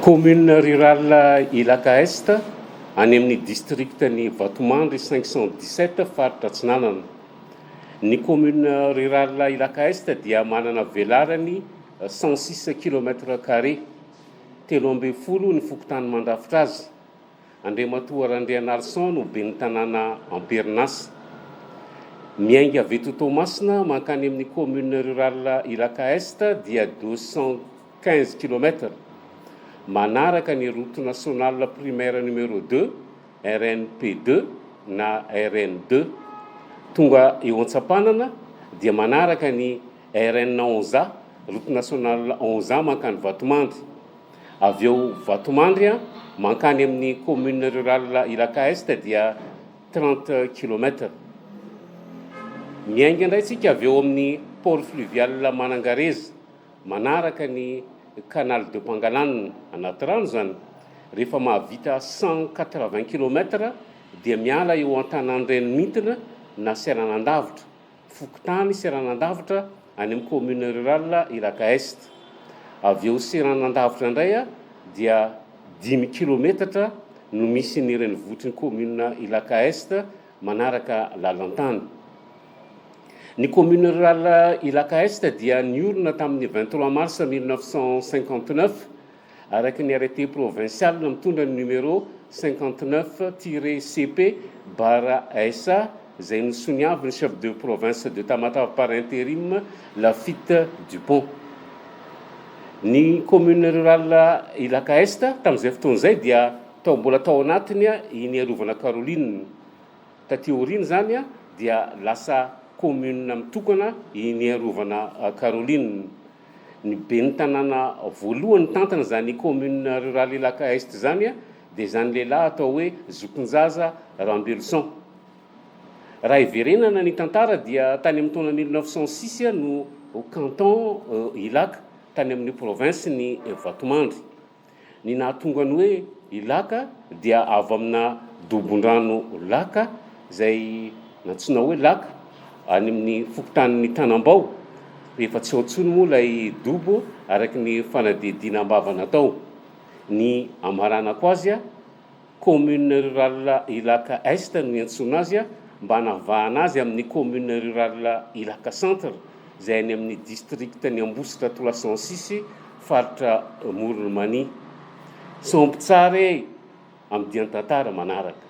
Commune rurale Ilaka Est, any amin'ny districtny Vatomandry 517 faritra Atsinanana. Ny commune rurale Ilaka Est dia manana velarany 106 km², 30 ny fokontany mandrafitra azy. Andriamatoa Randrianarison no ben'ny tanàna Amperinasy. Miainga avy eto Toamasina mankany amin'ny commune rurale Ilaka Est dia 215 km. Manaraka ny route nationale primaire numéro 2, RNP2 na RN2. Tonga eo Antsapanana dia manaraka ny RN11, route nationale 11 mankany Vatomandry. Avy eo Vatomandry mankany amin'ny commune rurale Ilaka Est dia 30 km. Miainga indray tsika avy eo amin'ny port fluvial Manangareza, manaraka ny canal de Pangalanina anaty rano zany. Rehefa mahavita 180 km dia miala eo an-tanàn-drenimitina na Seranandavitra, fokontany Seranandavitra any amin'ny commune rurale Ilaka Est. Avy eo Seranandavitra indray dia 10 km no misy ny renivohitr'ny commune Ilaka Est manaraka lalantany. Ny commune rurale Ilaka Est dia niorina tamin'ny 23 mars 1959 araka ny arrêté provincial mitondra ny numéro 59-CP/SA izay nisoniavin'ny chef de province de Tamatave par intérim Lafite Dupont. Ny commune rurale Ilaka Est tamin'izay fotoan'izay dia mbola tao anatiny iny arovana Caroline. Taty aoriana zany dia lasa commune mitokana iny arovana Caroline. Ny ben'ny tanàna voalohany tantana zany commune rurale Ilaka Est zany dia zany lehilahy atao hoe Zokinjaza Rambelson. Raha iverenana ny tantara dia tany amin'ny taona 1906 no canton Ilaka tany amin'ny province ny Vatomandry. Ny nahatonga ny hoe Ilaka dia avy amina dobon-drano Laka izay natsoina hoe Laka any amin'ny fokontany Tanambao. Rehefa tsy aotsony moa ilay dobo araky ny fanadihadiana ambavana tao. Ny amaranako azy commune rurale Ilaka Est no iantsoana azy mba hanavahana azy amin'ny commune rurale Ilaka Centre izay any amin'ny districtny Ambositra 306 faritra Moronmany. Sompy tsara amin'ny dian-tantara manaraka.